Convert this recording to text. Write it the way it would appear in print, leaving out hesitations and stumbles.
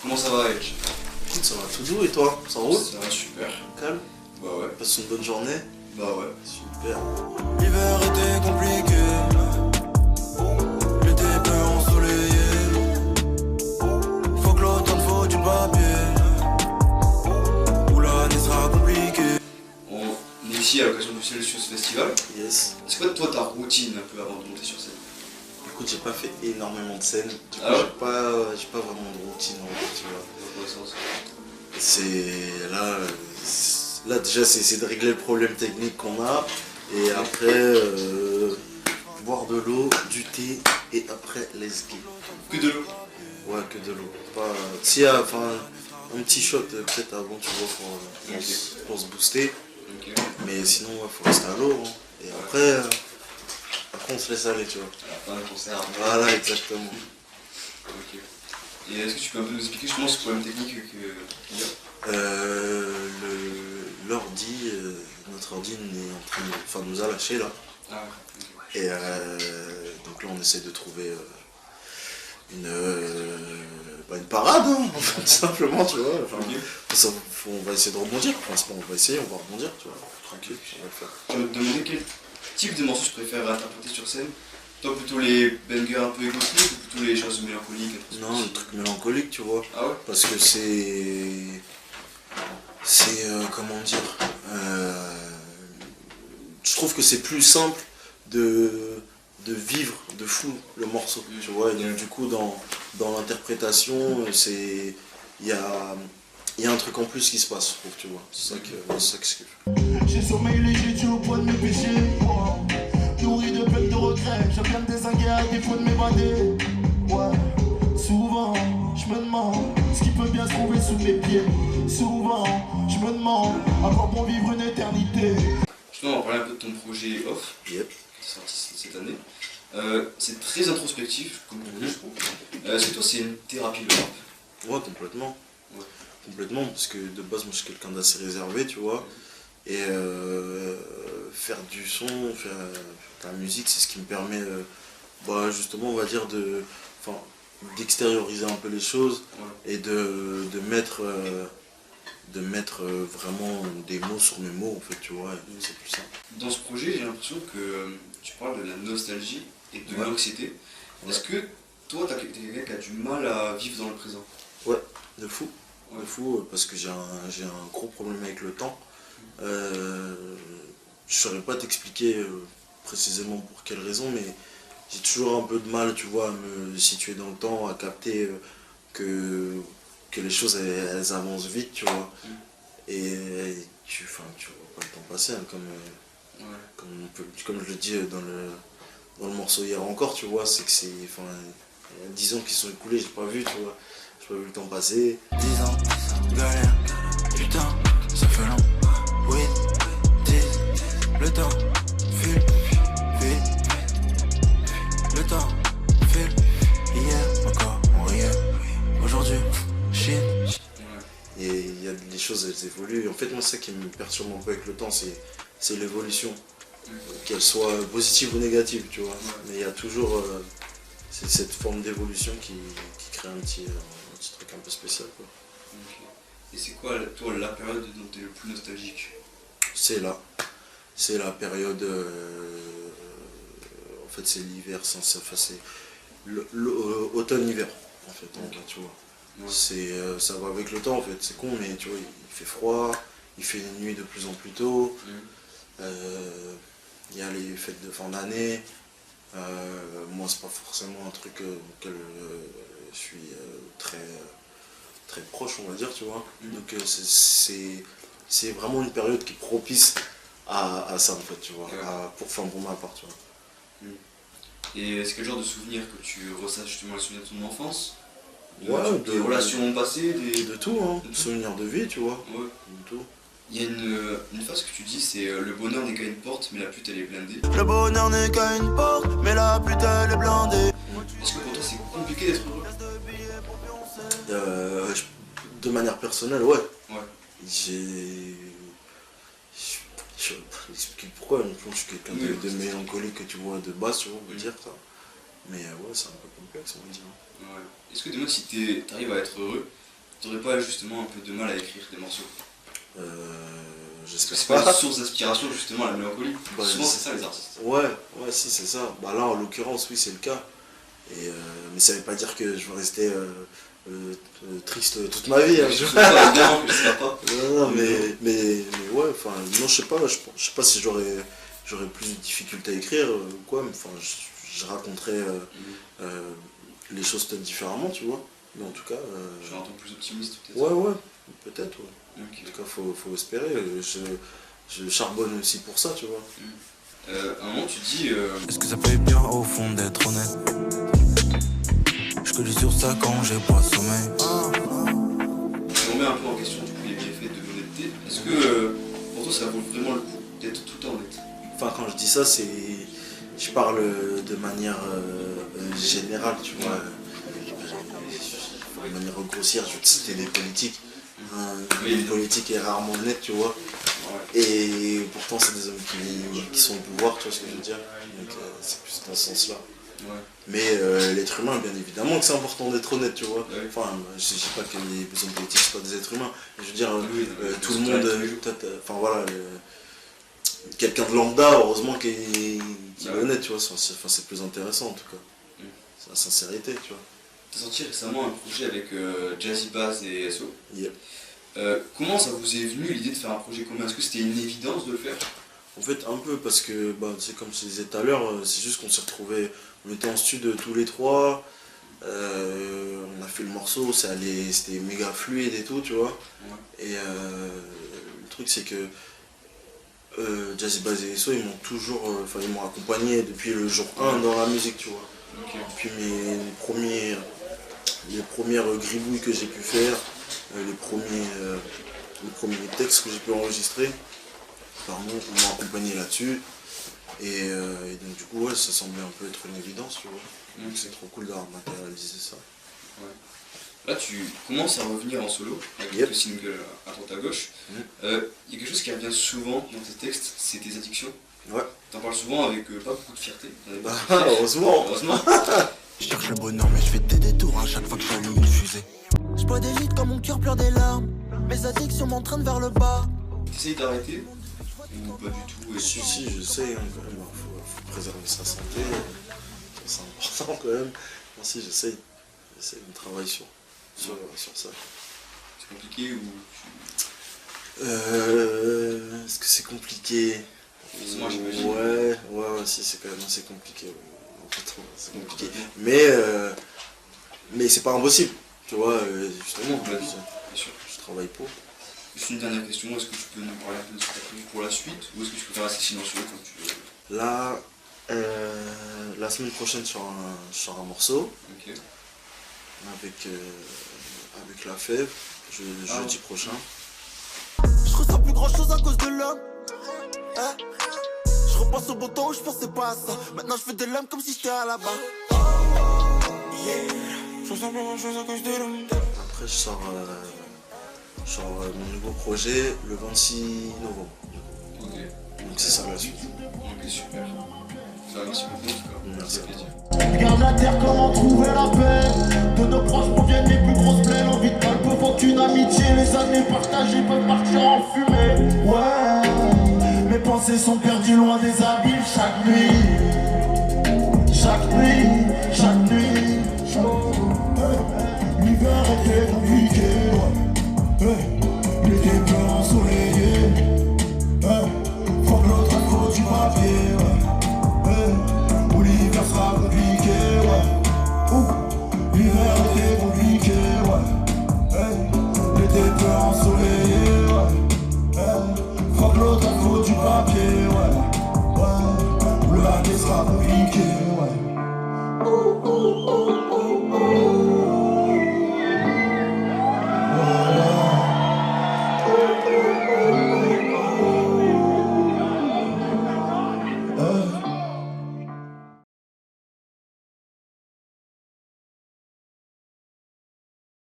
Comment ça va, Eric? Écoute, ça va tout doux et toi? Ça roule? Ça va super. Calme? Bah ouais. Passe une bonne journée? Bah ouais. Super. L'hiver était compliqué, l'été peu ensoleillé. Faut que l'automne faut du papier, où l'année sera compliquée. On est ici à l'occasion du Celsius Festival. Yes. C'est quoi toi ta routine un peu avant de monter sur scène? Écoute, j'ai pas fait énormément de scènes. Du coup, Ah ouais? j'ai pas vraiment de routine en fait, tu vois. Dans quel sens? C'est là déjà c'est essayer de régler le problème technique qu'on a et après boire de l'eau, du thé et après let's go. Que de l'eau. Ouais, que de l'eau. Pas s'il y a enfin un petit shot peut-être avant tu vois pour se booster. Ok. Mais sinon ouais, faut rester à l'eau hein. Et après on se laisse aller tu vois. À la fin du concert. Voilà exactement. Ok. Et est-ce que tu peux un peu nous expliquer justement ce problème technique qu'il y a? L'ordi, notre ordi est en train de, enfin, nous a lâché là. Ah ouais. Et donc là on essaie de trouver une parade hein, en fait, tout simplement tu vois. Enfin, Ok. on va essayer de rebondir, enfin, c'est pas on va essayer, on va rebondir tu vois. Tranquille, on va le faire. Je vais te demander quel type de morceaux tu préfères interpréter sur scène. Toi plutôt les bangers un peu égotiques ou plutôt les choses mélancoliques? Non, le truc mélancolique tu vois. Ah ouais? Parce que c'est comment dire, je trouve que c'est plus simple de vivre de fou le morceau, tu vois, et donc du coup dans l'interprétation, il y a un truc en plus qui se passe, je trouve, tu vois, c'est ça que je kiffe. J'ai sommeil léger, tu au point de mes péchés. Nourri de peine de regret, j'aime bien me désinguer à défaut de m'évader. Ouais, souvent, je me demande ce qui peut bien se trouver sous mes pieds. Souvent, je me demande à quoi bon vivre une éternité. Justement, on va parler un peu de ton projet Off, Yep. qui est sorti cette année. C'est très introspectif, comme beaucoup je trouve. Est-ce que toi c'est une thérapie le rap? Ouais, complètement. Ouais. Complètement, parce que de base, moi je suis quelqu'un d'assez réservé, tu vois. Et faire du son, faire de la musique, c'est ce qui me permet, justement, on va dire, d'extérioriser un peu les choses Ouais. et de mettre vraiment des mots sur mes mots, en fait, tu vois. Et c'est plus ça. Dans ce projet, j'ai l'impression que tu parles de la nostalgie et de Ouais. l'anxiété. Ouais. Est-ce que toi, t'es quelqu'un qui a du mal à vivre dans le présent? Ouais, de fou. Ouais. De fou, parce que j'ai un gros problème avec le temps. Je saurais pas t'expliquer précisément pour quelle raison, mais j'ai toujours un peu de mal, tu vois, à me situer dans le temps, à capter que les choses elles avancent vite, tu vois. Et tu vois pas le temps passer, hein, comme je le dis dans le morceau hier encore, tu vois, c'est que il y a 10 ans qui sont écoulés, j'ai pas vu, tu vois, j'ai pas vu le temps passer. 10 ans, galère, putain, ça fait long. Oui, 10, le temps file, vite. Le temps file, hier encore on riait. Aujourd'hui, shit. Ouais. Et il y a des choses, elles évoluent. Et en fait, moi, c'est ça qui me perturbe un peu avec le temps, c'est l'évolution. Qu'elle soit positive ou négative, tu vois. Mais il y a toujours c'est cette forme d'évolution qui crée un petit truc un peu spécial, quoi. Ok. Et c'est quoi, toi, la période dont tu es le plus nostalgique? C'est là. C'est la période. En fait, c'est l'hiver, c'est automne-hiver, en fait, tu vois. Ouais. Ça va avec le temps, en fait. C'est con, mais tu vois, il fait froid, il fait une nuit de plus en plus tôt. Il y a les fêtes de fin d'année. Moi, c'est pas forcément un truc auquel je suis très proche, on va dire, tu vois. Donc, c'est vraiment une période qui est propice à ça, en fait, tu vois. Pour ma part, tu vois. Et est-ce quel genre de souvenirs que tu ressasses justement les souvenirs de ton enfance? Des Ouais, relations passées, de tout, hein. Souvenirs de vie, tu vois. Ouais. De tout. Il y a une phrase que tu dis, c'est le bonheur n'est qu'à une porte, mais la pute elle est blindée. Le bonheur n'est qu'à une porte, mais la pute elle est blindée. Est-ce que pour toi c'est compliqué d'être heureux? De manière personnelle, ouais. Ouais. Je vais pas expliquer pourquoi, je suis quelqu'un de mélancolique que tu vois de base, tu vois, on peut dire ça. Mais ouais, c'est un peu complexe, on va dire. Ouais. Est-ce que demain, si t'arrives à être heureux, t'aurais pas justement un peu de mal à écrire des morceaux? J'espère C'est pas pas. une source d'inspiration justement la mélancolie. Bah, Souvent c'est ça les artistes. Ouais, si, c'est ça. Bah là, en l'occurrence, oui, c'est le cas. Mais ça veut pas dire que je vais rester triste toute ma vie. Hein, Je sais pas, évidemment que je sais pas. non, mais ouais, enfin, non, je sais pas, je sais pas si j'aurais plus de difficultés à écrire ou quoi, mais enfin, je raconterais les choses peut-être différemment, tu vois. Mais en tout cas. Je suis un ton plus optimiste peut-être. Ouais, peut-être, ouais. Ok. En tout cas, faut espérer. Je charbonne aussi pour ça, tu vois. À un moment, tu dis. Est-ce que ça fait bien au fond d'être honnête? Je que sur ça quand j'ai pas sommeil. On remet un peu en question du coup les bienfaits de l'honnêteté. Est-ce que pour toi ça vaut vraiment le coup d'être tout le temps honnête? Enfin, quand je dis ça, je parle de manière générale, tu vois. De manière grossière, je vais te citer des politiques. Une politique est rarement honnête, tu vois. Ouais. Et pourtant, c'est des hommes qui sont au pouvoir, tu vois ce que je veux dire. Donc, c'est plus dans ce sens-là. Ouais. Mais l'être humain, bien évidemment que c'est important d'être honnête, tu vois. Ouais. Enfin, je dis pas que les hommes politiques ne sont pas des êtres humains. Je veux dire, Oui, tout le monde, enfin voilà, quelqu'un de lambda, heureusement qu'il est honnête, tu vois. C'est plus intéressant en tout cas. C'est la sincérité, tu vois. T'as sorti récemment un projet avec Jazzy Bass et SO. Yep. Comment ça vous est venu l'idée de faire un projet commun? Est-ce que c'était une évidence de le faire? En fait, un peu, parce que, c'est comme je disais tout à l'heure, c'est juste qu'on s'est retrouvés, on était en studio tous les trois, on a fait le morceau, c'était méga fluide et tout, tu vois. Ouais. Et le truc, c'est que Jazzy Bass et SO, ils m'ont accompagné depuis le jour 1 dans la musique, tu vois. Okay. Depuis les premières gribouilles que j'ai pu faire, les premiers textes que j'ai pu enregistrer, on m'a accompagné là-dessus. Et donc du coup, ouais, ça semblait un peu être une évidence, tu vois. Donc c'est trop cool d'avoir matérialisé ça. Ouais. Là, tu commences à revenir en solo avec le single à droite à gauche. Il y a quelque chose qui revient souvent dans tes textes, c'est tes addictions. Ouais. T'en parles souvent avec pas beaucoup de fierté. Heureusement. Je cherche le bonheur mais je fais des détours à chaque fois que j'allume une fusée. Je bois des litres quand mon cœur pleure des larmes. Mes addictions m'entraînent vers le bas. T'essayes d'arrêter ou pas du tout? Si, je sais, hein, quand même, faut préserver sa santé, c'est important quand même. Moi aussi, j'essaye, on travaille sur ça. C'est compliqué ou est-ce que c'est compliqué? Moi, j'imagine. Ouais, si, c'est quand même assez compliqué. C'est compliqué. Mais c'est pas impossible, tu vois, justement. Je travaille pour. Juste une dernière question, est-ce que tu peux nous parler un peu de ce que tu as prévu pour la suite ou est-ce que tu peux faire assez silencieux comme tu veux? Là, la semaine prochaine, je sors un morceau. Ok. Avec la fève, jeudi prochain. Je ressens plus grand chose à cause de l'homme. Je repense au beau temps où je pensais pas à ça. Maintenant je fais de l'homme comme si j'étais à la bas. Je ressens plus grand chose à cause de l'homme. Après je sors mon nouveau projet le 26 novembre. Ok. Donc c'est ça la suite. Ok, super. Ça va, merci beaucoup en tout cas. Merci à toi. Regarde la terre, comment trouver la paix. De nos proches proviennent les plus grosses plaies. L'envie de calme peut faire qu'une amitié. Les années partagées peuvent partir en fumée. Ouais, mes pensées sont perdues loin des abîmes. Chaque nuit, chaque nuit. L'hiver était compliqué. L'été peu ensoleillé. Faut que l'autre faut du papier. Où l'hiver sera compliqué, l'hiver était compliqué, l'été peu ensoleillé, faut que l'autre faut du papier, où la vie sera compliquée.